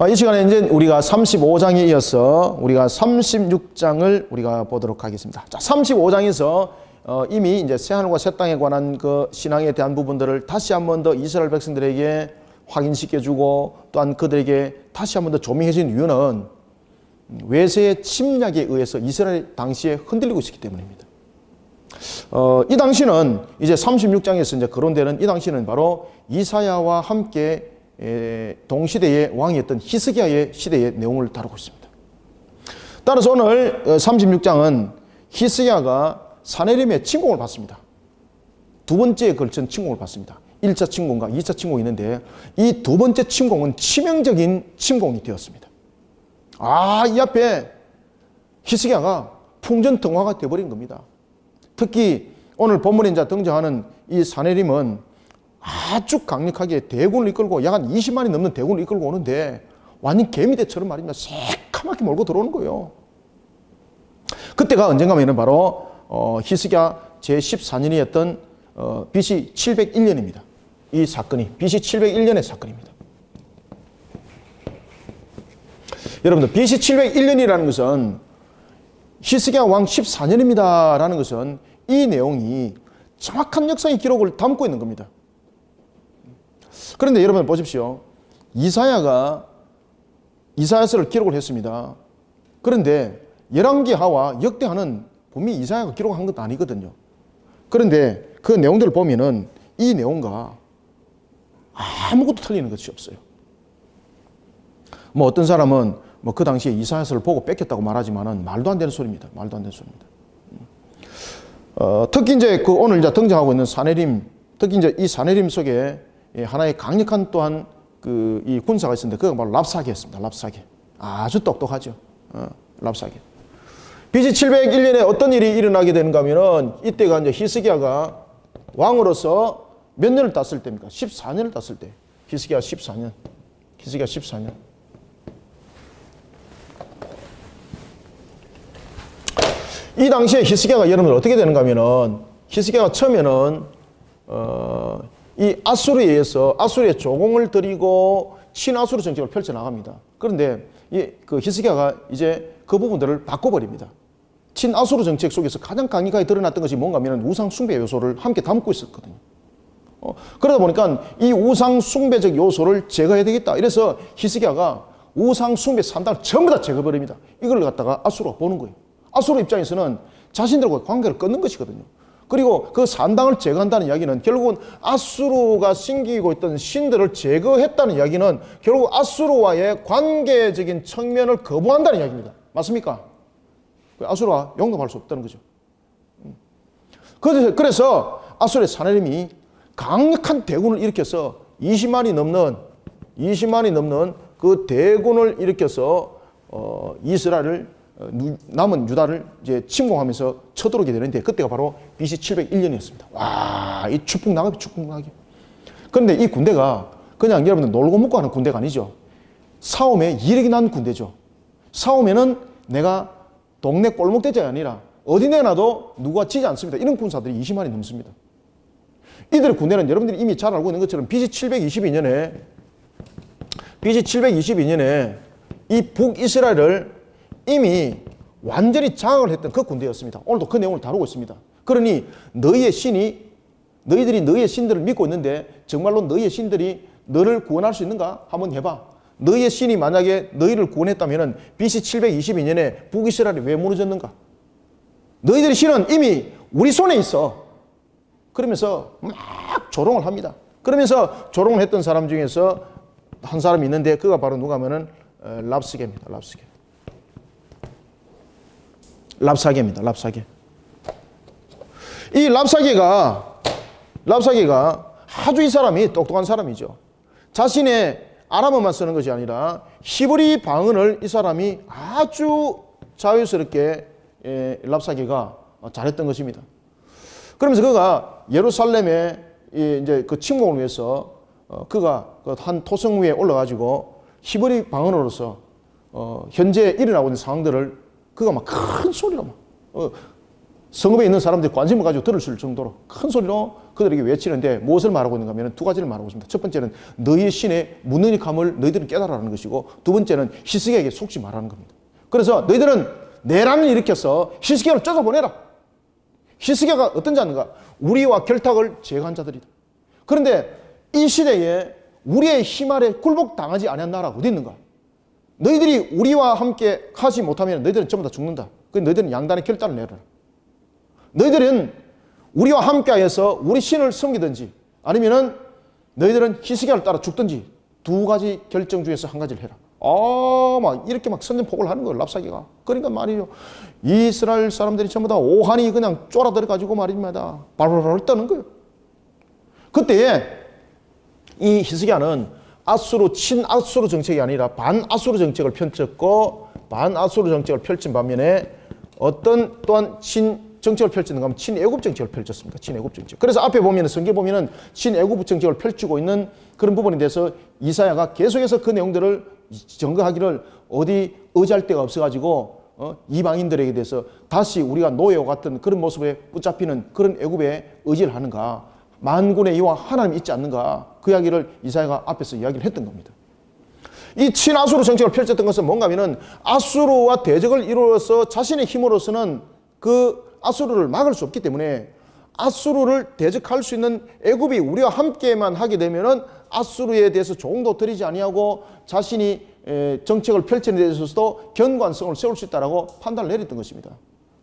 이 시간에 이제 우리가 35장에 이어서 우리가 36장을 우리가 보도록 하겠습니다. 자, 35장에서 이미 이제 새하늘과 새 땅에 관한 그 신앙에 대한 부분들을 다시 한 번 더 이스라엘 백성들에게 확인시켜주고 또한 그들에게 다시 한 번 더 조명해준 이유는 외세의 침략에 의해서 이스라엘 당시에 흔들리고 있었기 때문입니다. 이 당시는 이제 36장에서 이제 거론되는 이 당시는 바로 이사야와 함께 동시대의 왕이었던 히스기야의 시대의 내용을 다루고 있습니다. 따라서 오늘 36장은 히스기야가 사네림의 침공을 받습니다. 두 번째에 걸친 침공을 받습니다. 1차 침공과 2차 침공이 있는데 이 두 번째 침공은 치명적인 침공이 되었습니다. 이 앞에 히스기야가 풍전등화가 되어버린 겁니다. 특히 오늘 본문에 이제 등장하는 이 사네림은 아주 강력하게 대군을 이끌고 약 한 20만이 넘는 대군을 이끌고 오는데 완전 개미대처럼 말입니다. 새카맣게 몰고 들어오는 거예요. 그때가 언젠가면은 바로 히스기야 제14년이었던 BC 701년입니다. 이 사건이 BC 701년의 사건입니다. 여러분들 BC 701년이라는 것은 히스기야 왕 14년입니다라는 것은 이 내용이 정확한 역사의 기록을 담고 있는 겁니다. 그런데 여러분 보십시오. 이사야가 이사야서를 기록을 했습니다. 그런데 열왕기하와 역대하는 분명히 이사야가 기록한 것도 아니거든요. 그런데 그 내용들을 보면은 이 내용과 아무것도 틀리는 것이 없어요. 뭐 어떤 사람은 뭐 그 당시에 이사야서를 보고 뺏겼다고 말하지만은 말도 안 되는 소리입니다. 말도 안 되는 소리입니다. 특히 이제 그 오늘 이제 등장하고 있는 사네림, 특히 이제 이 사네림 속에 하나의 강력한 또한 그 이 군사가 있었는데 그가 바로 랍사게였습니다. 랍사게. 아주 똑똑하죠. 랍사게. BC 701년에 어떤 일이 일어나게 되는가 하면은 이때가 이제 히스기야가 왕으로서 몇 년을 땄을 때입니까? 14년을 땄을 때. 히스기야 14년. 히스기야 14년. 이 당시에 히스기야가 여러분들 어떻게 되는가 하면은 히스기야가 처음에는 이 아수르에 의해서 아수르의 조공을 들이고 친아수르 정책을 펼쳐나갑니다. 그런데 그 히스기야가 이제 그 부분들을 바꿔버립니다. 친아수르 정책 속에서 가장 강력하게 드러났던 것이 뭔가 하면 우상 숭배 요소를 함께 담고 있었거든요. 그러다 보니까 이 우상 숭배적 요소를 제거해야 되겠다. 이래서 히스기야가 우상 숭배 산당을 전부 다 제거해버립니다. 이걸 갖다가 아수르가 보는 거예요. 아수르 입장에서는 자신들과 관계를 끊는 것이거든요. 그리고 그 산당을 제거한다는 이야기는 결국은 아수르가 섬기고 있던 신들을 제거했다는 이야기는 결국 아수르와의 관계적인 측면을 거부한다는 이야기입니다. 맞습니까? 아수르가 용납할 수 없다는 거죠. 그래서 아수르의 사네림이 강력한 대군을 일으켜서 20만이 넘는 그 대군을 일으켜서 이스라엘을 남은 유다를 이제 침공하면서 쳐들어오게 되는데 그때가 바로 BC 701년이었습니다. 와, 이 추풍낙엽. 그런데 이 군대가 그냥 여러분들 놀고 먹고 하는 군대가 아니죠. 싸움에 이력이 난 군대죠. 싸움에는 내가 동네 꼴목대장이 아니라 어디 내놔도 누가 지지 않습니다. 이런 군사들이 20만이 넘습니다. 이들의 군대는 여러분들이 이미 잘 알고 있는 것처럼 BC 722년에 이 북이스라엘을 이미 완전히 장악을 했던 그 군대였습니다. 오늘도 그 내용을 다루고 있습니다. 그러니 너희들이 너희의 신들을 믿고 있는데 정말로 너희의 신들이 너를 구원할 수 있는가? 한번 해봐. 너희의 신이 만약에 너희를 구원했다면 BC 722년에 북이스라엘이 왜 무너졌는가? 너희들의 신은 이미 우리 손에 있어. 그러면서 막 조롱을 합니다. 그러면서 조롱을 했던 사람 중에서 한 사람이 있는데 그가 바로 누가 하면은 랍사게입니다. 랍사게. 이 랍사게가 아주 이 사람이 똑똑한 사람이죠. 자신의 아람어만 쓰는 것이 아니라 히브리 방언을 이 사람이 아주 자유스럽게 랍사게가 잘했던 것입니다. 그러면서 그가 예루살렘에 이제 그 침공을 위해서 그가 한 토성 위에 올라가지고 히브리 방언으로서 현재 일어나고 있는 상황들을 그가 막 큰 소리로 성읍에 있는 사람들이 관심을 가지고 들을 수 있을 정도로 큰 소리로 그들에게 외치는데 무엇을 말하고 있는가 하면 두 가지를 말하고 있습니다. 첫 번째는 너희의 신의 무능력함을 너희들은 깨달아라는 것이고, 두 번째는 히스기야에게 속지 말라는 겁니다. 그래서 너희들은 내란을 일으켜서 히스기야를 쫓아보내라. 히스기야가 어떤 자인가? 우리와 결탁을 제거한 자들이다. 그런데 이 시대에 우리의 힘 아래 굴복당하지 아니한 나라가 어디 있는가? 너희들이 우리와 함께 하지 못하면 너희들은 전부 다 죽는다. 그래서 너희들은 양단의 결단을 내라. 너희들은 우리와 함께하여서 우리 신을 섬기든지 아니면은 너희들은 히스기야를 따라 죽든지 두 가지 결정 중에서 한 가지를 해라. 막 이렇게 막 선전포고를 하는 거예요, 랍사기가. 그러니까 말이죠. 이스라엘 사람들이 전부 다 오한이 그냥 쫄아들어가지고 말입니다. 발발발 떠는 거예요. 그때에 이 히스기야는 친아수르 정책이 아니라 반아수르 정책을 펼쳤고, 반아수르 정책을 펼친 반면에 어떤 또한 정책을 펼치는가 하면 친애굽 정책을 펼쳤습니다. 친애굽 정책. 그래서 앞에 보면 성경에 보면은 친애굽 정책을 펼치고 있는 그런 부분에 대해서 이사야가 계속해서 그 내용들을 증거하기를 어디 의지할 데가 없어가지고 이방인들에게 대해서 다시 우리가 노예와 같은 그런 모습에 붙잡히는 그런 애굽에 의지를 하는가, 만군의 여호와 하나님이 있지 않는가, 그 이야기를 이사야가 앞에서 이야기를 했던 겁니다. 이 친아수르 정책을 펼쳤던 것은 뭔가 하면은 아수르와 대적을 이루어서 자신의 힘으로서는 그 아수르를 막을 수 없기 때문에 아수르를 대적할 수 있는 애굽이 우리와 함께만 하게 되면은 아수르에 대해서 조공도 들이지 아니하고 자신이 정책을 펼치는 데 있어서도 견고한성을 세울 수 있다라고 판단을 내렸던 것입니다.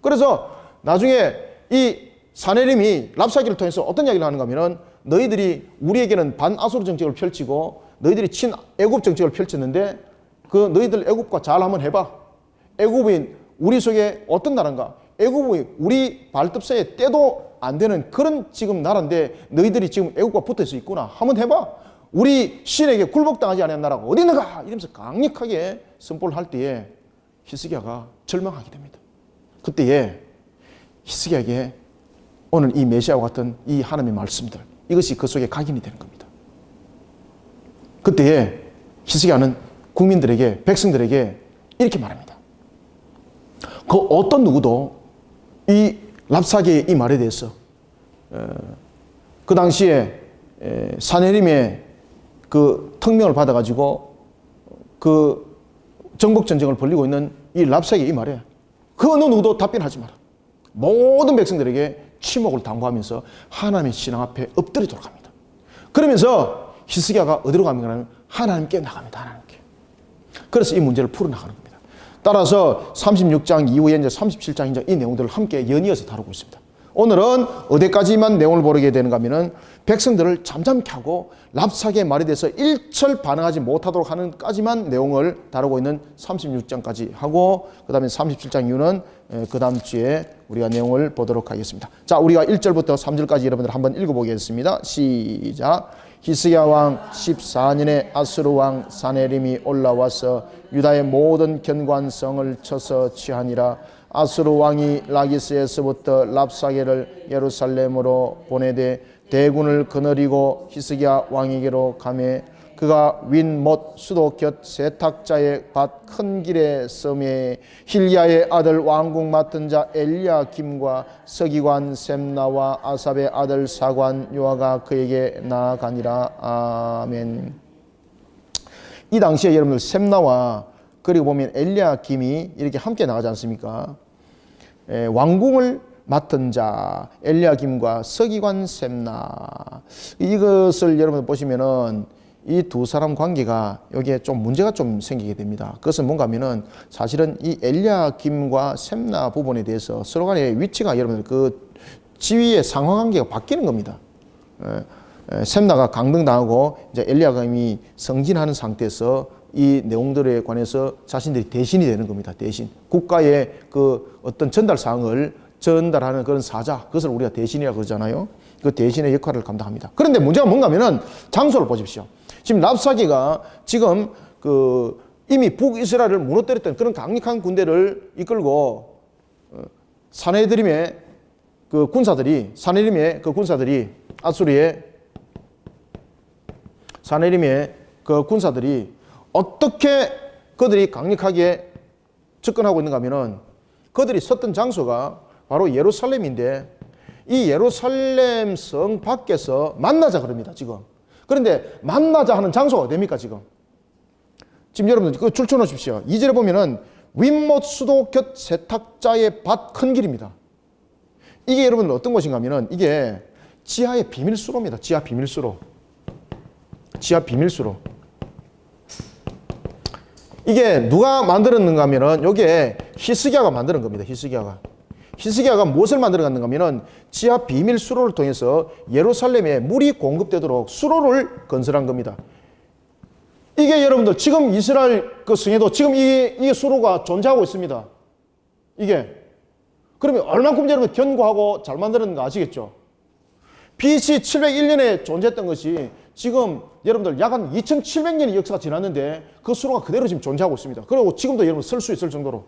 그래서 나중에 이 사네림이 랍사기를 통해서 어떤 이야기를 하는가 하면은 너희들이 우리에게는 반아수르 정책을 펼치고 너희들이 친애굽 정책을 펼쳤는데 그 너희들 애굽과 잘 한번 해봐. 애굽이 우리 속에 어떤 나라인가? 애굽이 우리 발톱사이에 떼도 안 되는 그런 지금 나라인데 너희들이 지금 애국과 붙어서 있구나. 한번 해봐. 우리 신에게 굴복당하지 않은 나라가 어디 있는가? 이러면서 강력하게 선포를 할 때에 히스기야가 절망하게 됩니다. 그때에 히스기야에게 오늘 이 메시아와 같은 이 하나님의 말씀들, 이것이 그 속에 각인이 되는 겁니다. 그때에 히스기야는 국민들에게, 백성들에게 이렇게 말합니다. 그 어떤 누구도 이 랍사기의 이 말에 대해서 그 당시에 사네림의 그 특명을 받아가지고 그 정복전쟁을 벌이고 있는 이 랍사기의 이 말에 그 어느 누구도 답변하지 마라. 모든 백성들에게 침묵을 당부하면서 하나님의 신앙 앞에 엎드리도록 합니다. 그러면서 히스기야가 어디로 갑니까? 하면 하나님께 나갑니다. 하나님께. 그래서 이 문제를 풀어나가는 겁니다. 따라서 36장 이후에 이제 37장 이제 이 내용들을 함께 연이어서 다루고 있습니다. 오늘은 어디까지만 내용을 보게 되는가 하면은 백성들을 잠잠케 하고 랍사기의 말에 대해서 일철 반응하지 못하도록 하는까지만 내용을 다루고 있는 36장까지 하고, 그 다음에 37장 이후는 그 다음 주에 우리가 내용을 보도록 하겠습니다. 자, 우리가 1절부터 3절까지 여러분들 한번 읽어보겠습니다. 시작. 히스기야 왕 14년에 아수르 왕 사네림이 올라와서 유다의 모든 견고한 성을 쳐서 취하니라. 아수르 왕이 라기스에서부터 랍사게를 예루살렘으로 보내되 대군을 거느리고 히스기야 왕에게로 가매 그가 윈못 수도 곁 세탁자의 밭 큰 길의 섬에 힐리야의 아들 왕궁 맡은 자 엘리야김과 서기관 셈나와 아삽의 아들 사관 요아가 그에게 나아가니라. 아멘. 이 당시에 여러분들 셈나와 그리고 보면 엘리야김이 이렇게 함께 나가지 않습니까? 왕궁을 맡은 자 엘리야김과 서기관 셈나, 이것을 여러분 보시면은 이 두 사람 관계가 여기에 좀 문제가 좀 생기게 됩니다. 그것은 뭔가 하면은 사실은 이 엘리야김과 셈나 부분에 대해서 서로 간의 위치가 여러분들 그 지위의 상하관계가 바뀌는 겁니다. 셈나가 강등당하고 이제 엘리야김이 승진하는 상태에서 이 내용들에 관해서 자신들이 대신이 되는 겁니다. 대신 국가의 그 어떤 전달 사항을 전달하는 그런 사자, 그것을 우리가 대신이라고 그러잖아요. 그 대신의 역할을 감당합니다. 그런데 문제가 뭔가 하면은 장소를 보십시오. 지금 랍사기가 지금 그 이미 북이스라엘을 무너뜨렸던 그런 강력한 군대를 이끌고 사네림의 그 군사들이 아수르의 사네림의 그 군사들이 어떻게 그들이 강력하게 접근하고 있는가 하면은 그들이 섰던 장소가 바로 예루살렘인데 이 예루살렘 성 밖에서 만나자 그럽니다, 지금. 그런데 만나자 하는 장소가 어디입니까, 지금? 지금 여러분들 그거 줄 쳐놓으십시오. 2절에 보면은 윗못 수도 곁 세탁자의 밭 큰 길입니다. 이게 여러분들 어떤 곳인가 하면은 이게 지하의 비밀수로입니다. 지하 비밀수로. 지하 비밀수로. 이게 누가 만들었는가 하면은 요게 히스기야가 만드는 겁니다. 히스기야가 무엇을 만들어갔는가 하면은 지하 비밀 수로를 통해서 예루살렘에 물이 공급되도록 수로를 건설한 겁니다. 이게 여러분들 지금 이스라엘 그 성에도 지금 이 수로가 존재하고 있습니다. 이게 그러면 얼만큼 여러분 견고하고 잘 만들었는가 아시겠죠? BC 701년에 존재했던 것이 지금 여러분들 약 한 2700년의 역사가 지났는데 그 수로가 그대로 지금 존재하고 있습니다. 그리고 지금도 여러분 쓸 수 있을 정도로.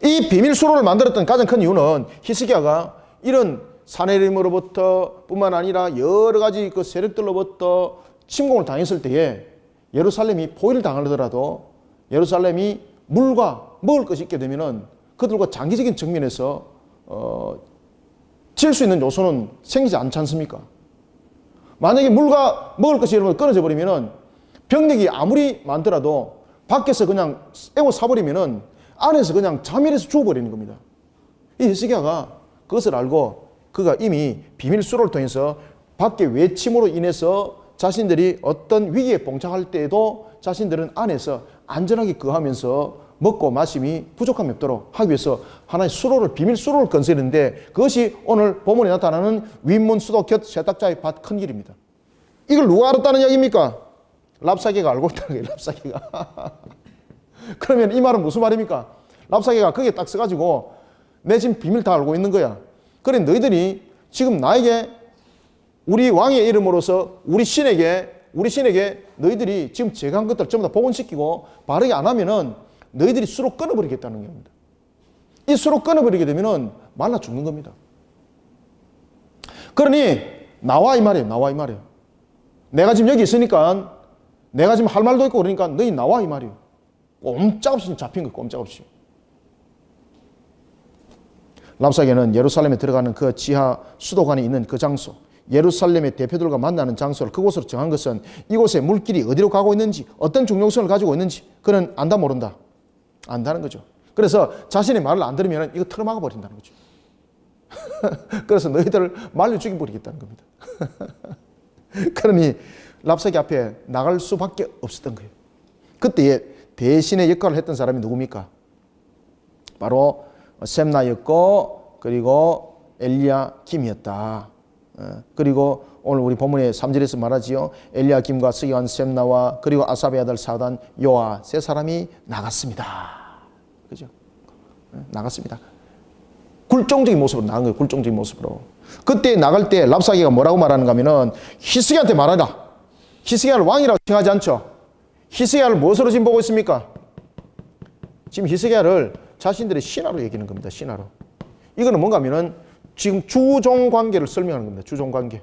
이 비밀 수로를 만들었던 가장 큰 이유는 히스기야가 이런 사내림으로부터 뿐만 아니라 여러 가지 그 세력들로부터 침공을 당했을 때에 예루살렘이 포위를 당하더라도 예루살렘이 물과 먹을 것이 있게 되면은 그들과 장기적인 측면에서 질 수 있는 요소는 생기지 않지 않습니까? 만약에 물과 먹을 것이 여러분 끊어져 버리면은 병력이 아무리 많더라도 밖에서 그냥 애고 사버리면은 안에서 그냥 자멸해서 죽어버리는 겁니다. 이 히스기야가 그것을 알고 그가 이미 비밀 수로를 통해서 밖의 외침으로 인해서 자신들이 어떤 위기에 봉착할 때에도 자신들은 안에서 안전하게 거하면서 먹고 마심이 부족함이 없도록 하기 위해서 하나의 수로를 비밀 수로를 건설했는데 그것이 오늘 본문에 나타나는 윗문 수도 곁 세탁자의 밭 큰 길입니다. 이걸 누가 알았다는 이야기입니까? 랍사게가 알고 있다는 거예요. 랍사게가. 그러면 이 말은 무슨 말입니까? 랍사게가 거기에 딱 써가지고 내 지금 비밀 다 알고 있는 거야. 그래 너희들이 지금 나에게 우리 왕의 이름으로서 우리 신에게 너희들이 지금 제가 한 것들 전부 다 복원시키고 바르게 안 하면은 너희들이 수로 끊어버리겠다는 겁니다. 이 수로 끊어버리게 되면은 말라 죽는 겁니다. 그러니 나와 이 말이에요. 내가 지금 여기 있으니까 내가 지금 할 말도 있고 그러니까 너희 나와 이 말이에요. 꼼짝없이 잡힌 거예요. 꼼짝없이. 랍사게는 예루살렘에 들어가는 그 지하 수도관이 있는 그 장소, 예루살렘의 대표들과 만나는 장소를 그곳으로 정한 것은 이곳에 물길이 어디로 가고 있는지, 어떤 중요성을 가지고 있는지 그는 안다 모른다. 안다는 거죠. 그래서 자신의 말을 안 들으면 이거 틀어막아 버린다는 거죠. 그래서 너희들을 말려 죽여버리겠다는 겁니다. 그러니 랍사게 앞에 나갈 수밖에 없었던 거예요. 그때 대신의 역할을 했던 사람이 누굽니까? 바로 셈나였고 그리고 엘리야김이었다. 그리고 오늘 우리 본문의 3절에서 말하지요. 엘리야김과 스기완 셈나와 그리고 아삽의 아들 사단 요아 세 사람이 나갔습니다. 그죠? 나갔습니다. 굴종적인 모습으로 나간 거예요. 굴종적인 모습으로. 그때 나갈 때 랍사게가 뭐라고 말하는가 하면은 히스기야한테 말하라. 히스기야를 왕이라고 칭하지 않죠. 히스기야를 무엇으로 지금 보고 있습니까? 지금 히스기야를 자신들의 신하로 얘기하는 겁니다. 신하로. 이거는 뭔가 하면은 지금 주종 관계를 설명하는 겁니다. 주종 관계.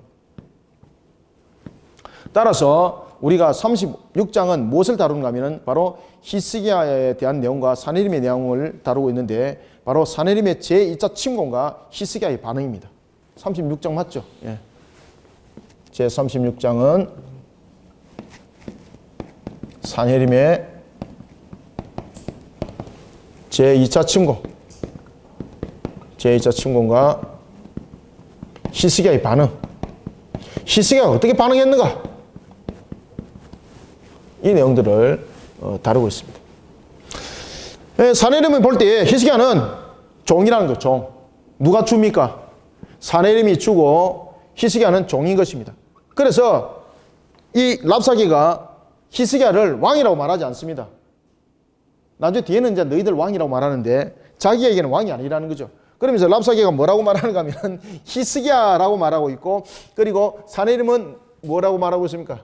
따라서 우리가 36장은 무엇을 다루는가 하면은 바로 히스기야에 대한 내용과 사네림의 내용을 다루고 있는데 바로 사네림의 제2차 침공과 히스기야의 반응입니다. 36장 맞죠? 예. 제 36장은 사네림의 제2차 침공, 제2차 침공과 히스기야의 반응. 히스기야가 어떻게 반응했는가? 이 내용들을 다루고 있습니다. 사네림을 볼 때 히스기야는 종이라는 거, 종. 누가 주입니까? 사네림이 주고 히스기야는 종인 것입니다. 그래서 이 랍사게가 히스기야를 왕이라고 말하지 않습니다. 나중에 뒤에는 이제 너희들 왕이라고 말하는데 자기에게는 왕이 아니라는 거죠. 그러면서 랍사게가 뭐라고 말하는가 하면 히스기야라고 말하고 있고 그리고 사네림은 뭐라고 말하고 있습니까?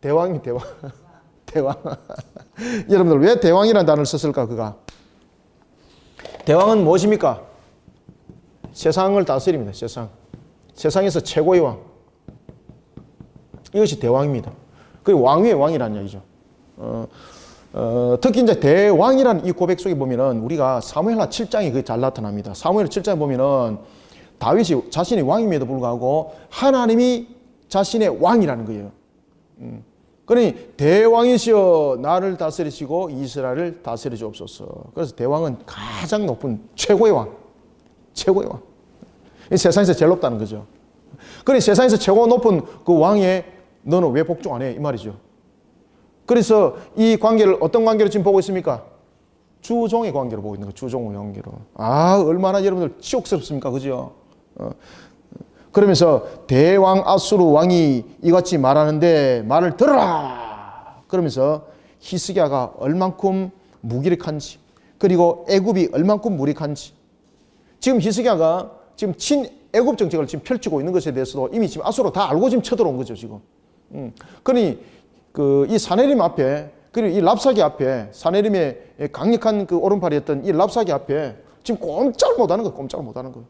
대왕이 대왕. 대왕. 여러분들 왜 대왕이라는 단어를 썼을까 그가? 대왕은 무엇입니까? 세상을 다스립니다. 세상에서 최고의 왕. 이것이 대왕입니다. 그게 왕위의 왕이라는 얘기죠. 특히 이제 대왕이라는 이 고백 속에 보면은 우리가 사무엘하 7장이 그게 잘 나타납니다. 사무엘 7장에 보면은 다윗이 자신이 왕임에도 불구하고 하나님이 자신의 왕이라는 거예요. 그러니 대왕이시여 나를 다스리시고 이스라엘을 다스려 주옵소서. 그래서 대왕은 가장 높은 최고의 왕. 최고의 왕. 세상에서 제일 높다는 거죠. 그러니 세상에서 최고 높은 그 왕에 너는 왜 복종 안 해? 이 말이죠. 그래서 이 관계를 어떤 관계로 지금 보고 있습니까? 주종의 관계로 보고 있는 거예요. 주종의 관계로. 아, 얼마나 여러분들 치욕스럽습니까? 그죠? 그러면서 대왕 아수르 왕이 이같이 말하는데 말을 들어라. 그러면서 히스기야가 얼만큼 무기력한지, 그리고 애굽이 얼만큼 무력한지, 지금 히스기야가 지금 친애굽 정책을 지금 펼치고 있는 것에 대해서도 이미 지금 아수르 다 알고 지금 쳐들어온 거죠, 지금. 그러니 이 사네림 앞에, 그리고 이 랍사기 앞에, 사네림의 강력한 그 오른팔이었던 이 랍사기 앞에 지금 꼼짝을 못하는 거예요. 꼼짝을 못하는 거예요.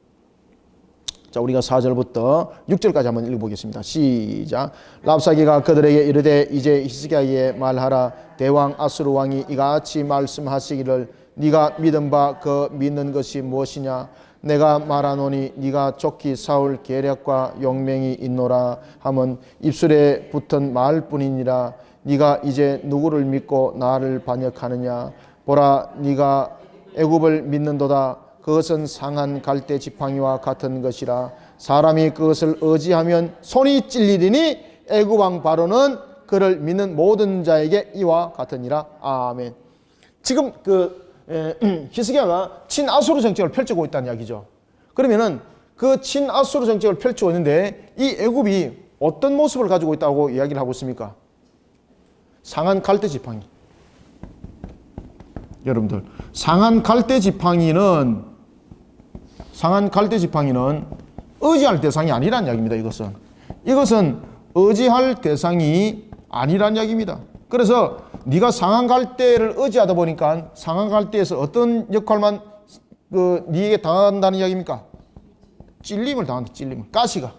자, 우리가 4절부터 6절까지 한번 읽어보겠습니다. 시작. 랍사기가 그들에게 이르되 이제 히스기야에 말하라. 대왕 아수르 왕이 이같이 말씀하시기를 네가 믿은 바 그 믿는 것이 무엇이냐? 내가 말하노니 네가 좋기 사울 계략과 용맹이 있노라 하면 입술에 붙은 말뿐이니라. 네가 이제 누구를 믿고 나를 반역하느냐? 보라, 네가 애굽을 믿는도다. 그것은 상한 갈대 지팡이와 같은 것이라. 사람이 그것을 의지하면 손이 찔리리니 애굽 왕 바로는 그를 믿는 모든 자에게 이와 같으니라. 아멘. 지금 히스기야가 친아수르 정책을 펼치고 있다는 이야기죠. 그러면은 그 친아수르 정책을 펼치고 있는데 이 애굽이 어떤 모습을 가지고 있다고 이야기를 하고 있습니까? 상한 갈대 지팡이. 여러분들, 상한 갈대 지팡이는 의지할 대상이 아니란 이야기입니다. 이것은 의지할 대상이 아니란 이야기입니다. 그래서 네가 상한 갈대를 의지하다 보니까 상한 갈대에서 어떤 역할만 네에게 당한다는 이야기입니까? 찔림을 당한다. 찔림을. 가시가.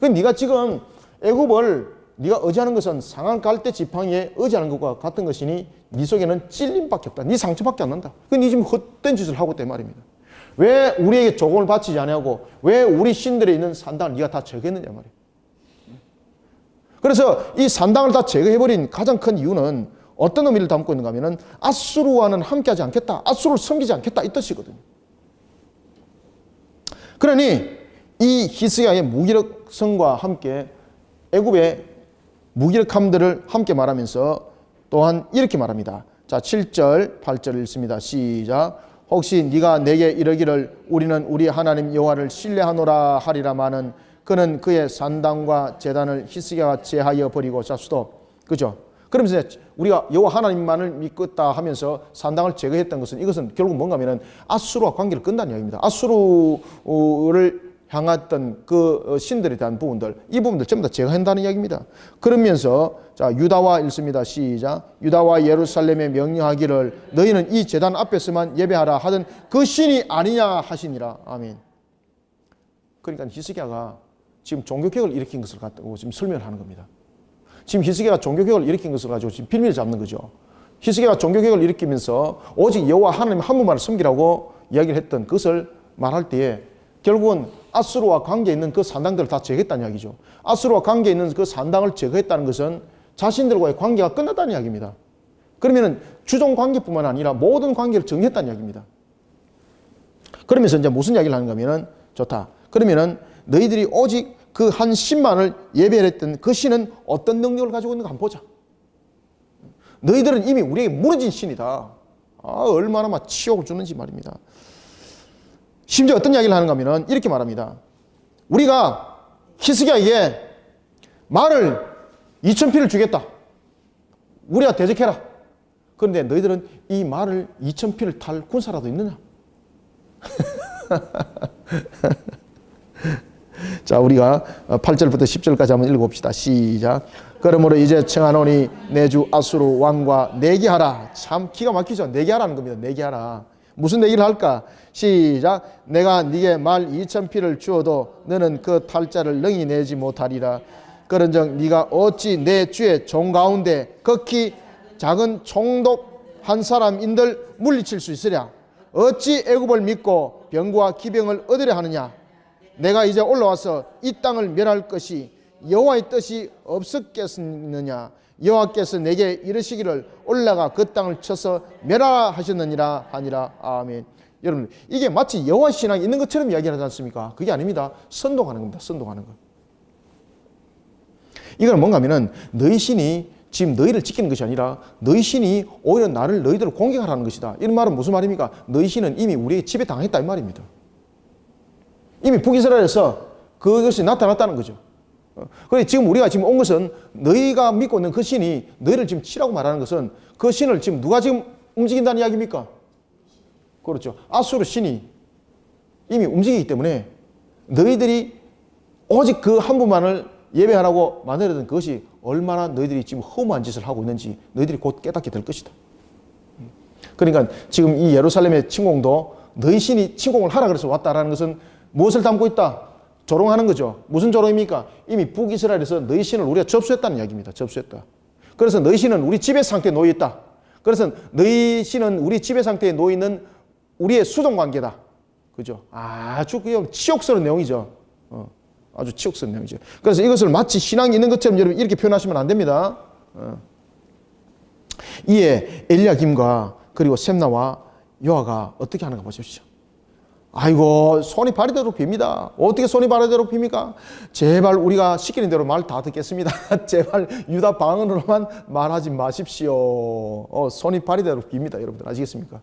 그 네가 지금 애굽을 네가 의지하는 것은 상한 갈대 지팡이에 의지하는 것과 같은 것이니 네 속에는 찔림밖에 없다. 네 상처밖에 안 난다. 그 네 지금 헛된 짓을 하고 있단 말입니다. 왜 우리에게 조공을 바치지 않냐고, 왜 우리 신들에 있는 산당을 네가 다 제거했느냐 말이에요. 그래서 이 산당을 다 제거해버린 가장 큰 이유는 어떤 의미를 담고 있는가 하면은 아수르와는 함께하지 않겠다, 아수르를 섬기지 않겠다 이 뜻이거든요. 그러니 이 히스기야의 무기력성과 함께 애굽의 무기력함들을 함께 말하면서 또한 이렇게 말합니다. 자, 7절, 8절 읽습니다. 시작. 혹시 네가 내게 이르기를 우리는 우리 하나님 여호와를 신뢰하노라 하리라마는 그는 그의 산당과 제단을 히스기야가 제하여 버리고. 자, 스톱. 그죠? 그러면서 우리가 여호와 하나님만을 믿겠다 하면서 산당을 제거했던 것은 이것은 결국 뭔가 하면은 아수르와 관계를 끈다는 이야기입니다. 아수르를 향했던 그 신들에 대한 부분들, 이 부분들 전부 다 제거한다는 이야기입니다. 그러면서 자, 유다와 읽습니다. 시작. 유다와 예루살렘에 명령하기를 너희는 이 제단 앞에서만 예배하라 하던 그 신이 아니냐 하시니라. 아멘. 그러니까 히스기야가 지금 종교개혁을 일으킨 것을 갖고 지금 설명을 하는 겁니다. 지금 히스기야가 종교개혁을 일으킨 것을 가지고 지금 빌미를 잡는 거죠. 히스기야가 종교개혁을 일으키면서 오직 여호와 하나님 한 분만을 섬기라고 이야기를 했던 그것을 말할 때에 결국은 아수르와 관계 있는 그 산당들을 다 제거했다는 이야기죠. 아수르와 관계 있는 그 산당을 제거했다는 것은 자신들과의 관계가 끝났다는 이야기입니다. 그러면은 주종 관계뿐만 아니라 모든 관계를 정리했다는 이야기입니다. 그러면서 이제 무슨 이야기를 하는가 하면은 좋다. 그러면은 너희들이 오직 그 한 신만을 예배했던 그 신은 어떤 능력을 가지고 있는가 한번 보자. 너희들은 이미 우리에게 무너진 신이다. 얼마나 막 치욕을 주는지 말입니다. 심지어 어떤 이야기를 하는가 하면 이렇게 말합니다. 우리가 히스기야에게 말을 2,000피를 주겠다. 우리가 대적해라. 그런데 너희들은 이 말을 2,000피를 탈 군사라도 있느냐? 자, 우리가 8절부터 10절까지 한번 읽어봅시다. 시작. 그러므로 이제 청하노니 내 주 아수르 왕과 내기하라. 참 기가 막히죠. 내기하라는 겁니다. 내기하라. 무슨 내기를 할까? 시작. 내가 네게 말 2,000피를 주어도 너는 그 탈자를 능히 내지 못하리라. 그런즉 네가 어찌 내 주의 종 가운데 극히 작은 총독 한 사람인들 물리칠 수 있으랴. 어찌 애굽을 믿고 병과 기병을 얻으려 하느냐. 내가 이제 올라와서 이 땅을 멸할 것이 여호와의 뜻이 없었겠느냐. 여호와께서 내게 이르시기를 올라가 그 땅을 쳐서 멸하라 하셨느니라 하니라. 아멘. 여러분, 이게 마치 여호와 신앙이 있는 것처럼 이야기하지 않습니까? 그게 아닙니다. 선동하는 겁니다. 선동하는 것. 이건 뭔가 하면은 너희 신이 지금 너희를 지키는 것이 아니라 너희 신이 오히려 나를 너희들을 공격하라는 것이다. 이런 말은 무슨 말입니까? 너희 신은 이미 우리에게 지배 당했다 이 말입니다. 이미 북이스라엘에서 그것이 나타났다는 거죠. 그래서 지금 우리가 지금 온 것은 너희가 믿고 있는 그 신이 너희를 지금 치라고 말하는 것은 그 신을 지금 누가 지금 움직인다는 이야기입니까? 그렇죠. 아수르 신이 이미 움직이기 때문에 너희들이 오직 그 한 분만을 예배하라고 만들어둔 그것이 얼마나 너희들이 지금 허무한 짓을 하고 있는지 너희들이 곧 깨닫게 될 것이다. 그러니까 지금 이 예루살렘의 침공도 너희 신이 침공을 하라 그래서 왔다라는 것은 무엇을 담고 있다? 조롱하는 거죠. 무슨 조롱입니까? 이미 북이스라엘에서 너희 신을 우리가 접수했다는 이야기입니다. 접수했다. 그래서 너희 신은 우리 지배 상태에 놓여 있다. 그래서 너희 신은 우리 지배 상태에 놓여 있는 우리의 수동 관계다. 그죠? 아주 그냥 치욕스러운 내용이죠. 아주 치욕스러운 내용이죠. 그래서 이것을 마치 신앙이 있는 것처럼 여러분 이렇게 표현하시면 안 됩니다. 이에 엘리야김과 그리고 셈나와 요아가 어떻게 하는가 보십시오. 아이고 손이 발이대로 빕니다. 어떻게 손이 발이대로 핍니까? 제발 우리가 시키는 대로 말 다 듣겠습니다. 제발 유다 방언으로만 말하지 마십시오. 손이 발이대로 빕니다. 여러분들 아시겠습니까?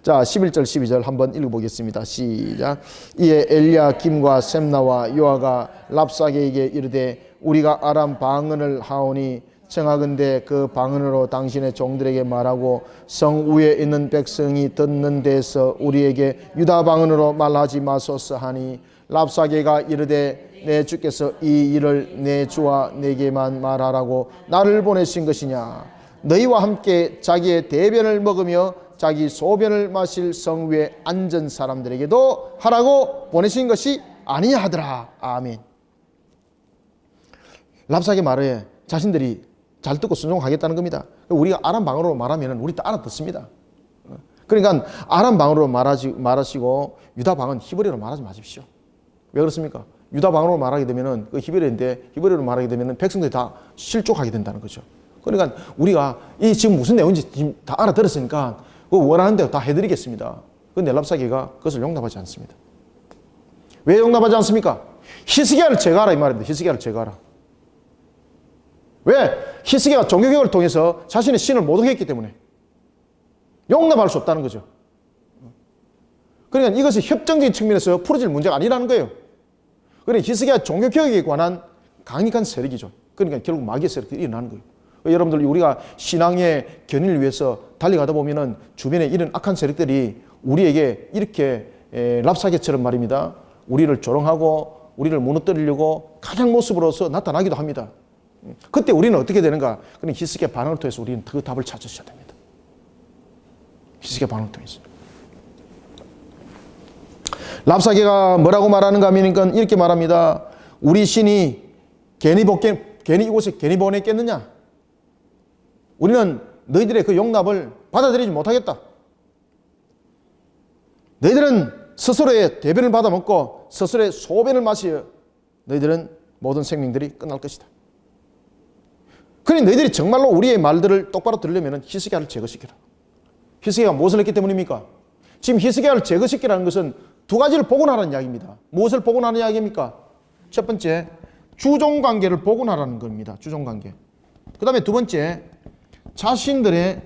자, 11절 12절 한번 읽어보겠습니다. 시작. 이에 엘리야김과 셈나와 요아가 랍사게에게 이르되 우리가 아람 방언을 하오니 청하건대 그 방언으로 당신의 종들에게 말하고 성 위에 있는 백성이 듣는 데서 우리에게 유다 방언으로 말하지 마소서 하니 랍사게가 이르되 내 주께서 이 일을 내 주와 내게만 말하라고 나를 보내신 것이냐. 너희와 함께 자기의 대변을 먹으며 자기 소변을 마실 성 위에 앉은 사람들에게도 하라고 보내신 것이 아니냐 하더라. 아멘. 랍사게 말에 자신들이 잘 듣고 순종하겠다는 겁니다. 우리가 아람 방언으로 말하면 우리 다 알아듣습니다. 그러니까 아람 방언으로 말하시고 유다 방언 히브리어로 말하지 마십시오. 왜 그렇습니까? 유다 방언으로 말하게 되면은 그 히브리어인데 히브리어로 말하게 되면은 백성들이 다 실족하게 된다는 거죠. 그러니까 우리가 이 지금 무슨 내용인지 지금 다 알아들었으니까 그 원하는 대로 다 해드리겠습니다. 그런데 랍사게가 그것을 용납하지 않습니다. 왜 용납하지 않습니까? 히스기야를 제거하라 이 말입니다. 히스기야를 제거하라. 왜? 히스기야가 종교개혁을 통해서 자신의 신을 모독했기 때문에 용납할 수 없다는 거죠. 그러니까 이것이 협정적인 측면에서 풀어질 문제가 아니라는 거예요. 그러니까 히스기야 종교개혁에 관한 강력한 세력이죠. 그러니까 결국 마귀의 세력들이 일어나는 거예요. 여러분들 우리가 신앙의 견인을 위해서 달려가다 보면은 주변에 이런 악한 세력들이 우리에게 이렇게 랍사게처럼 말입니다. 우리를 조롱하고 우리를 무너뜨리려고 가장 모습으로서 나타나기도 합니다. 그때 우리는 어떻게 되는가? 그럼 히스기야 반응을 통해서 우리는 그 답을 찾으셔야 됩니다. 히스기야 반응을 통해서. 랍사게가 뭐라고 말하는가 하면 이렇게 말합니다. 우리 신이 괜히 이곳에 괜히 보냈겠느냐? 우리는 너희들의 그 용납을 받아들이지 못하겠다. 너희들은 스스로의 대변을 받아 먹고 스스로의 소변을 마시어 너희들은 모든 생명들이 끝날 것이다. 그러니 너희들이 정말로 우리의 말들을 똑바로 들으려면 히스기야를 제거시키라. 히스기야가 무엇을 했기 때문입니까? 지금 히스기야를 제거시키라는 것은 두 가지를 복원하라는 이야기입니다. 무엇을 복원하는 이야기입니까? 첫 번째, 주종관계를 복원하라는 겁니다. 주종관계. 그 다음에 두 번째, 자신들의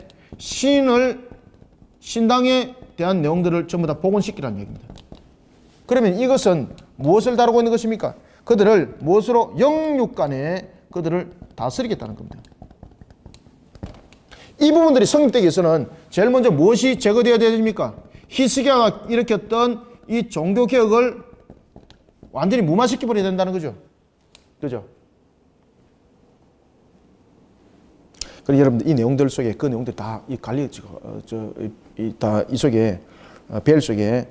신당에 대한 내용들을 전부 다 복원시키라는 얘기입니다. 그러면 이것은 무엇을 다루고 있는 것입니까? 그들을 무엇으로 영육간에 그들을 다스리겠다는 겁니다. 이 부분들이 성립되기 위해서는 제일 먼저 무엇이 제거되어야 됩니까? 히스기야가 일으켰던 이 종교개혁을 완전히 무마시켜버려야 된다는 거죠. 그죠? 그래서 여러분들 이 내용들 속에 그 내용들 다 이 이 속에 벨 속에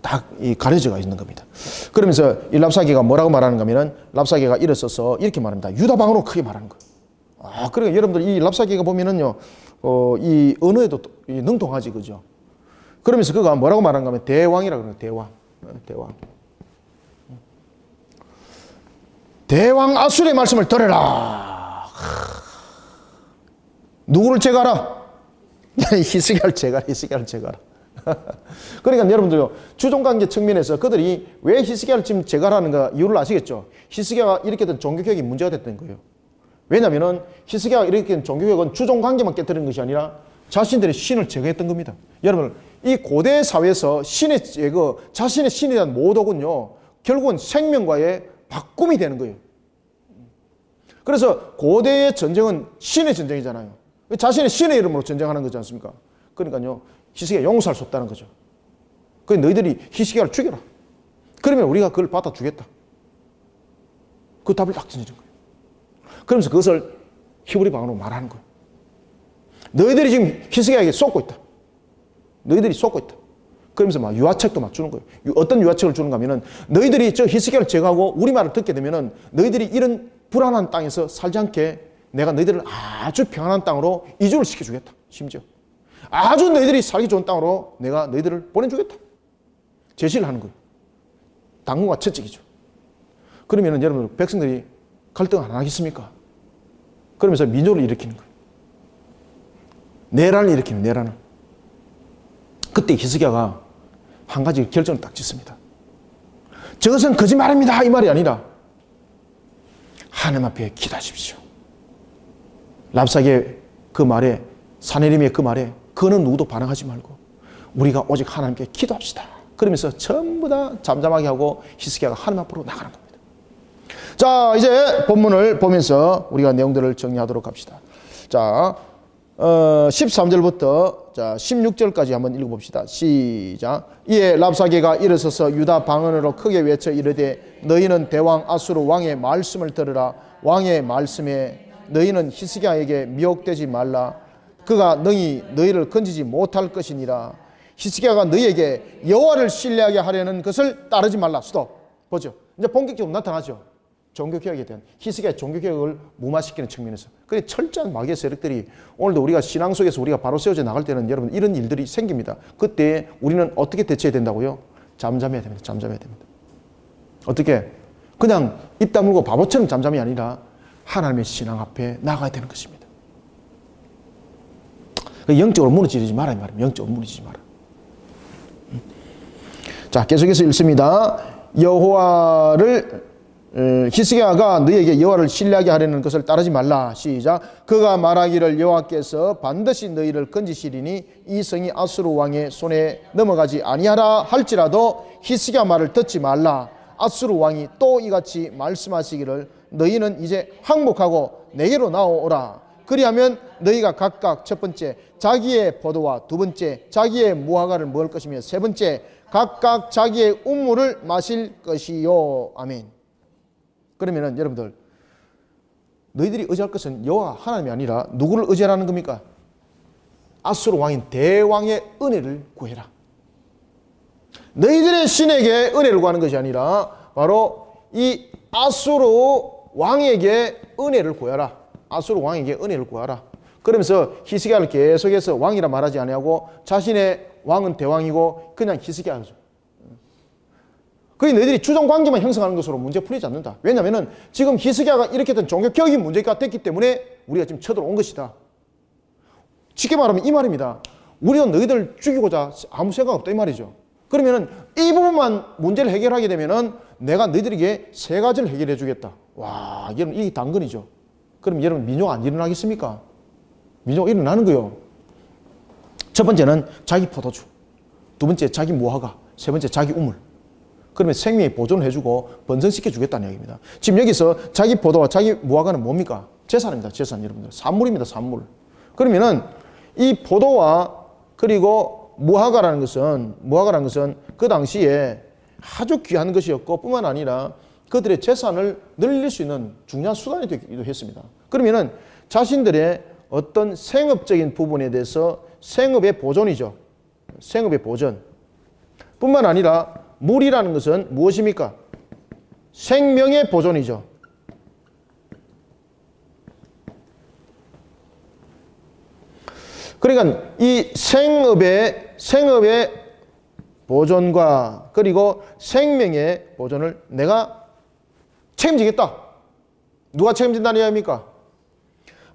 다 이 가려져가 있는 겁니다. 그러면서 이 랍사게가 뭐라고 말하는가 하면은 랍사게가 일어서서 이렇게 말합니다. 유다 방언으로 크게 말하는 거예요. 그러니까 여러분들 이 랍사기가 보면은요, 이 언어에도 능통하지, 그죠? 그러면서 그가 뭐라고 말한가 하면 대왕이라고 그래요, 대왕. 대왕. 대왕 아술의 말씀을 들으라. 누구를 제거하라? 히스기야를 제거하라, 히스기야를 제거하라. 그러니까 여러분들요, 주종관계 측면에서 그들이 왜 히스기야를 지금 제거하는가 이유를 아시겠죠? 히스기야가 일으켰던 종교개혁이 문제가 됐던 거예요. 왜냐하면 히스기야가 일으킨 종교개혁은 주종관계만 깨뜨리는 것이 아니라 자신들의 신을 제거했던 겁니다. 여러분, 이 고대 사회에서 신의 제거, 자신의 신에 대한 모독은요, 결국은 생명과의 바꿈이 되는 거예요. 그래서 고대의 전쟁은 신의 전쟁이잖아요. 자신의 신의 이름으로 전쟁하는 거지 않습니까? 그러니까요, 히스기야 용서할 수 없다는 거죠. 그래서 너희들이 히스기야를 죽여라. 그러면 우리가 그걸 받아주겠다. 그 답을 딱 던지는 거예요. 그러면서 그것을 히브리 방언으로 말하는 거예요. 너희들이 지금 히스기야에게 쏟고 있다. 너희들이 쏟고 있다. 그러면서 막 유화책도 막 주는 거예요. 어떤 유화책을 주는가 하면은 너희들이 저 히스기야를 제거하고 우리 말을 듣게 되면은 너희들이 이런 불안한 땅에서 살지 않게 내가 너희들을 아주 평안한 땅으로 이주를 시켜주겠다. 심지어 아주 너희들이 살기 좋은 땅으로 내가 너희들을 보내주겠다. 제시를 하는 거예요. 당군과 채찍이죠. 그러면은 여러분 백성들이 갈등 안 하겠습니까? 그러면서 민요를 일으키는 거예요. 내란을 일으키는 내란을. 그때 히스기야가 한 가지 결정을 딱 짓습니다. 저것은 거짓말입니다. 이 말이 아니라 하나님 앞에 기도하십시오. 랍사기의 그 말에, 사네림의 그 말에 그는 누구도 반응하지 말고 우리가 오직 하나님께 기도합시다. 그러면서 전부 다 잠잠하게 하고 히스기야가 하나님 앞으로 나가는 겁니다. 자, 이제 본문을 보면서 우리가 내용들을 정리하도록 합시다. 자, 13절부터 자 16절까지 한번 읽어봅시다. 시작. 이에 랍사게가 일어서서 유다 방언으로 크게 외쳐 이르되 너희는 대왕 아수르 왕의 말씀을 들으라. 왕의 말씀에 너희는 히스기야에게 미혹되지 말라. 그가 능히 너희를 건지지 못할 것이니라. 히스기야가 너희에게 여호와를 신뢰하게 하려는 것을 따르지 말라. 스톱. 보죠. 이제 본격적으로 나타나죠. 종교개혁에 대한 히스기야의 종교개혁을 무마시키는 측면에서. 그래 철저한 마귀의 세력들이 오늘도 우리가 신앙 속에서 우리가 바로 세워져 나갈 때는 여러분 이런 일들이 생깁니다. 그때 우리는 어떻게 대처해야 된다고요? 잠잠해야 됩니다. 잠잠해야 됩니다. 어떻게? 그냥 입 다물고 바보처럼 잠잠이 아니라 하나님의 신앙 앞에 나가야 되는 것입니다. 영적으로 무너지지 마라 이 말입니다. 영적으로 무너지지 마라. 자, 계속해서 읽습니다. 여호와를 히스기야가 너희에게 여호와를 신뢰하게 하려는 것을 따르지 말라. 시작. 그가 말하기를 여호와께서 반드시 너희를 건지시리니 이 성이 아수르 왕의 손에 넘어가지 아니하라 할지라도 히스기야 말을 듣지 말라. 아수르 왕이 또 이같이 말씀하시기를 너희는 이제 항복하고 내게로 나오라. 그리하면 너희가 각각 첫 번째 자기의 포도와 두 번째 자기의 무화과를 먹을 것이며 세 번째 각각 자기의 운물을 마실 것이요. 아멘. 그러면은 여러분들 너희들이 의지할 것은 여호와 하나님이 아니라 누구를 의지하라는 겁니까? 아수르 왕인 대왕의 은혜를 구해라. 너희들의 신에게 은혜를 구하는 것이 아니라 바로 이 아수르 왕에게 은혜를 구하라. 아수르 왕에게 은혜를 구하라. 그러면서 히스기야를 계속해서 왕이라 말하지 아니하고 자신의 왕은 대왕이고 그냥 히스기야죠. 그게 너희들이 주종 관계만 형성하는 것으로 문제 풀리지 않는다. 왜냐하면 지금 히스기야가 일으켰던 종교개혁이 문제가 됐기 때문에 우리가 지금 쳐들어온 것이다. 쉽게 말하면 이 말입니다. 우리는 너희들 죽이고자 아무 생각 없다 이 말이죠. 그러면 이 부분만 문제를 해결하게 되면 내가 너희들에게 세 가지를 해결해 주겠다. 와, 여러분 이 당근이죠. 그럼 여러분 민요가 안 일어나겠습니까? 민요가 일어나는 거요. 첫 번째는 자기 포도주, 두 번째 자기 무화과, 세 번째 자기 우물. 그러면 생명의 보존을 해주고 번성시켜 주겠다는 이야기입니다. 지금 여기서 자기 포도와 자기 무화과는 뭡니까? 재산입니다. 재산 여러분들. 산물입니다. 산물. 그러면은 이 포도와 그리고 무화과라는 것은 그 당시에 아주 귀한 것이었고 뿐만 아니라 그들의 재산을 늘릴 수 있는 중요한 수단이 되기도 했습니다. 그러면은 자신들의 어떤 생업적인 부분에 대해서 생업의 보존이죠. 생업의 보존. 뿐만 아니라 물이라는 것은 무엇입니까? 생명의 보존이죠. 그러니까 이 생업의 보존과 그리고 생명의 보존을 내가 책임지겠다. 누가 책임진다는 이야기입니까?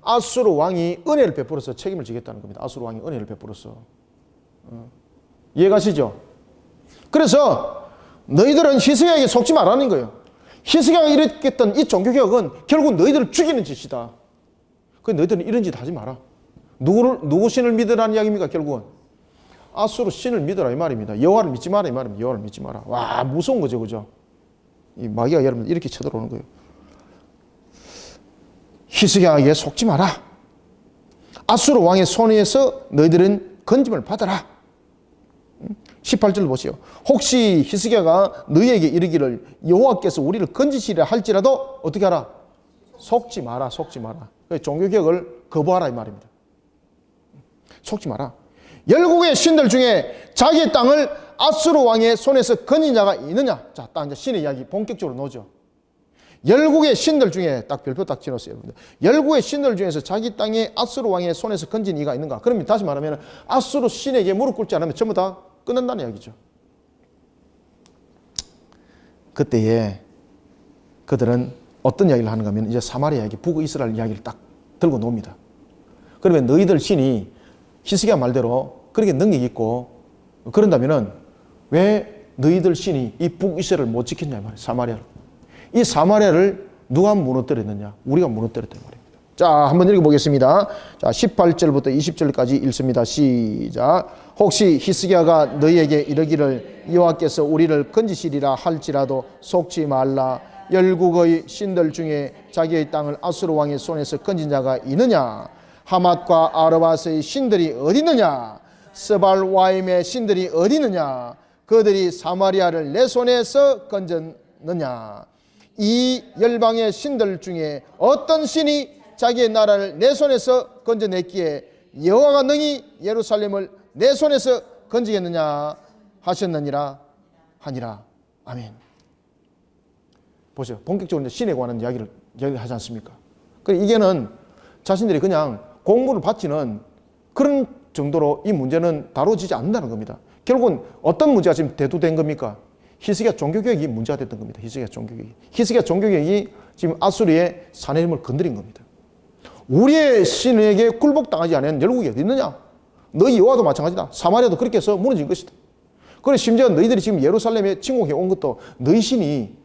아수르 왕이 은혜를 베풀어서 책임을 지겠다는 겁니다. 아수르 왕이 은혜를 베풀어서. 이해가시죠? 그래서 너희들은 히스기야에게 속지 말라는 거예요. 히스기야가 일으켰던 이 종교개혁은 결국 너희들을 죽이는 짓이다. 그 너희들은 이런 짓 하지 마라. 누구 신을 믿으라는 이야기입니까? 결국은 아수르 신을 믿으라 이 말입니다. 여호와를 믿지 마라 이 말입니다. 여호와를 믿지 마라. 와, 무서운 거죠, 그죠? 이 마귀가 여러분 이렇게 쳐들어오는 거예요. 히스기야에게 속지 마라. 아수르 왕의 손에서 너희들은 건짐을 받아라. 18절 보시오. 혹시 히스기야가 너희에게 이르기를 여호와께서 우리를 건지시리라 할지라도 어떻게 하라? 속지 마라. 속지 마라. 종교개혁을 거부하라 이 말입니다. 속지 마라. 열국의 신들 중에 자기의 땅을 아수르 왕의 손에서 건진 자가 있느냐? 자, 딱 이제 신의 이야기 본격적으로 나오죠. 열국의 신들 중에 딱 별표 딱 지었어요, 여러분들. 열국의 신들 중에서 자기 땅에 아수르 왕의 손에서 건진 이가 있는가? 그러면 다시 말하면 아수르 신에게 무릎 꿇지 않으면 전부 다 끝난다는 이야기죠. 그때에 그들은 어떤 이야기를 하는가 하면 이제 사마리아 이야기, 북이스라엘 이야기를 딱 들고 놉니다. 그러면 너희들 신이 히스기야 말대로 그렇게 능력 있고 그런다면은 왜 너희들 신이 이 북이스라엘을 못 지켰냐 말이에요. 사마리아를. 이 사마리아를 누가 무너뜨렸느냐? 우리가 무너뜨렸단 말입니다. 자, 한번 읽어보겠습니다. 자, 18절부터 20절까지 읽습니다. 시작. 혹시 히스기야가 너희에게 이르기를 여호와께서 우리를 건지시리라 할지라도 속지 말라. 열국의 신들 중에 자기의 땅을 아수르 왕의 손에서 건진 자가 있느냐? 하맛과 아르밧의 신들이 어디 있느냐? 스발와임의 신들이 어디 있느냐? 그들이 사마리아를 내 손에서 건졌느냐? 이 열방의 신들 중에 어떤 신이 자기의 나라를 내 손에서 건져냈기에 여호와가 능히 예루살렘을 내 손에서 건지겠느냐 하셨느니라 하니라. 아멘. 보세요. 본격적으로 신에 관한 이야기를 하지 않습니까? 이게는 자신들이 그냥 공부를 바치는 그런 정도로 이 문제는 다뤄지지 않는다는 겁니다. 결국은 어떤 문제가 지금 대두된 겁니까? 히스기야 종교개혁이 문제가 됐던 겁니다. 히스기야 종교개혁이. 히스기야 종교개혁이 지금 아수르의 사내림을 건드린 겁니다. 우리의 신에게 굴복당하지 않은 열국이 어디 있느냐? 너희 여호와도 마찬가지다. 사마리아도 그렇게 해서 무너진 것이다. 그래 심지어 너희들이 지금 예루살렘에 침공해 온 것도 너희 신이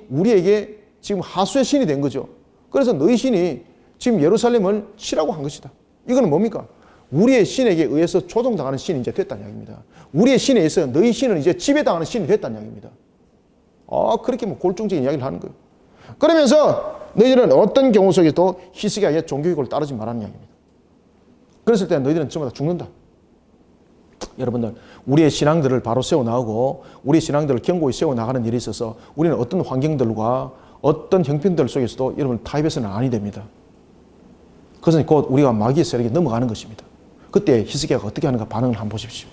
우리에게 지금 하수의 신이 된 거죠. 그래서 너희 신이 지금 예루살렘을 치라고 한 것이다. 이거는 뭡니까? 우리의 신에게 의해서 조종당하는 신이 이제 됐다는 이야기입니다. 우리의 신에 의해서 너희 신은 이제 지배당하는 신이 됐다는 이야기입니다. 그렇게 골중적인 이야기를 하는 거예요. 그러면서 너희들은 어떤 경우 속에도 히스기야의 종교개혁을 따르지 말라는 이야기입니다. 그랬을 때 너희들은 전부 다 죽는다. 여러분들, 우리의 신앙들을 바로 세워나가고 우리의 신앙들을 견고히 세워나가는 일에 있어서 우리는 어떤 환경들과 어떤 형편들 속에서도 여러분 타협해서는 아니 됩니다. 그것은 곧 우리가 마귀의 세력에 넘어가는 것입니다. 그때 히스기야가 어떻게 하는가 반응을 한번 보십시오.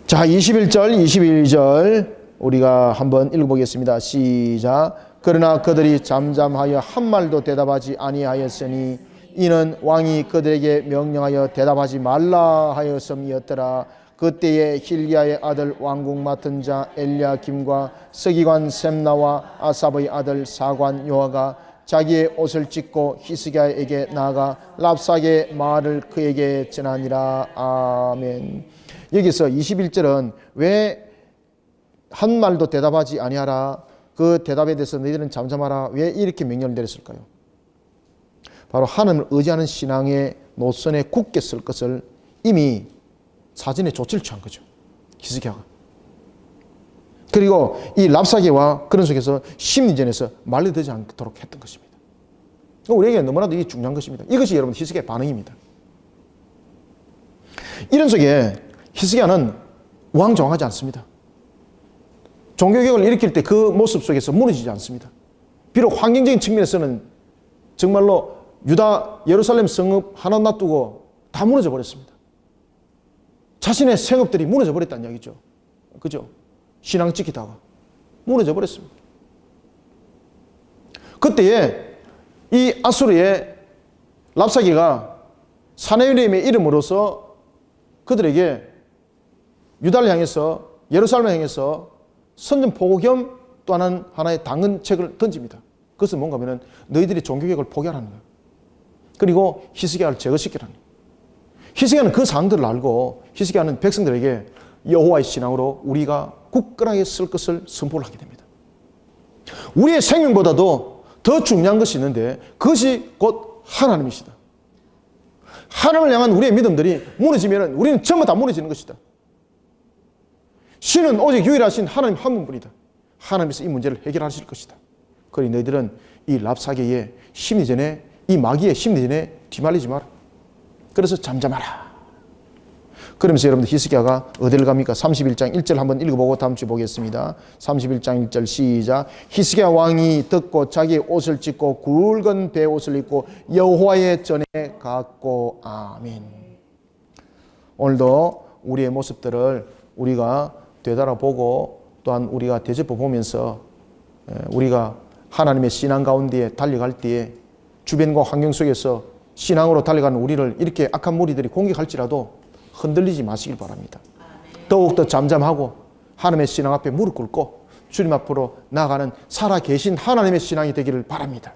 자, 21절, 22절 우리가 한번 읽어보겠습니다. 시작. 그러나 그들이 잠잠하여 한 말도 대답하지 아니하였으니 이는 왕이 그들에게 명령하여 대답하지 말라 하였음이었더라. 그때에 힐기야의 아들 왕궁 맡은 자 엘리야김과 서기관 셈나와 아삽의 아들 사관 요아가 자기의 옷을 찢고 히스기야에게 나아가 랍삭의 말을 그에게 전하니라. 아멘. 여기서 21절은 왜 한 말도 대답하지 아니하라, 그 대답에 대해서 너희들은 잠잠하라, 왜 이렇게 명령을 내렸을까요? 바로 하나님을 의지하는 신앙의 노선에 굳게 설 것을 이미 사전에 조치를 취한 거죠. 히스기야가. 그리고 이 랍사게와 그런 속에서 심리전에서 말려들지 않도록 했던 것입니다. 우리에게 너무나도 이게 중요한 것입니다. 이것이 여러분 히스기야의 반응입니다. 이런 속에 히스기야는 우왕좌왕하지 않습니다. 종교개혁을 일으킬 때 그 모습 속에서 무너지지 않습니다. 비록 환경적인 측면에서는 정말로 유다 예루살렘 성읍 하나 놔두고 다 무너져 버렸습니다. 자신의 생업들이 무너져 버렸다는 이야기죠. 그죠? 신앙 지키다가 무너져 버렸습니다. 그때에 이 아수르의 랍사기가 사내림의 이름으로서 그들에게 유다를 향해서 예루살렘을 향해서 선전포고 겸 또 하나의 당근책을 던집니다. 그것은 뭔가 하면 너희들이 종교개혁을 포기하라는 거예요. 그리고 히스기야를 제거시키라는 거예요. 히스기야는 그 사항들을 알고 히스기야는 백성들에게 여호와의 신앙으로 우리가 굳건하게 쓸 것을 선포를 하게 됩니다. 우리의 생명보다도 더 중요한 것이 있는데 그것이 곧 하나님이시다. 하나님을 향한 우리의 믿음들이 무너지면 우리는 전부 다 무너지는 것이다. 신은 오직 유일하신 하나님 한 분뿐이다. 하나님께서 이 문제를 해결하실 것이다. 그러니 너희들은 이 랍사계의 심리전에, 이 마귀의 심리전에 뒤말리지 마라. 그래서 잠잠하라. 그러면서 여러분들 히스기야가 어디를 갑니까? 31장 1절 한번 읽어보고 다음 주에 보겠습니다. 31장 1절 시작. 히스기야 왕이 듣고 자기의 옷을 찢고 굵은 베옷을 입고 여호와의 전에 갔고. 아멘. 오늘도 우리의 모습들을 우리가 되돌아보고 또한 우리가 되짚어 보면서 우리가 하나님의 신앙 가운데 달려갈 때에 주변과 환경 속에서 신앙으로 달려가는 우리를 이렇게 악한 무리들이 공격할지라도 흔들리지 마시길 바랍니다. 더욱더 잠잠하고 하나님의 신앙 앞에 무릎 꿇고 주님 앞으로 나아가는 살아계신 하나님의 신앙이 되기를 바랍니다.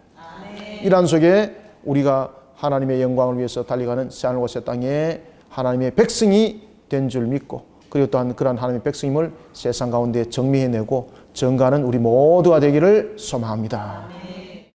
이러한 속에 우리가 하나님의 영광을 위해서 달려가는 새하늘과 새 땅에 하나님의 백성이 된 줄 믿고 그리고 또한 그러한 하나님의 백성임을 세상 가운데 정리해내고 증거하는 우리 모두가 되기를 소망합니다.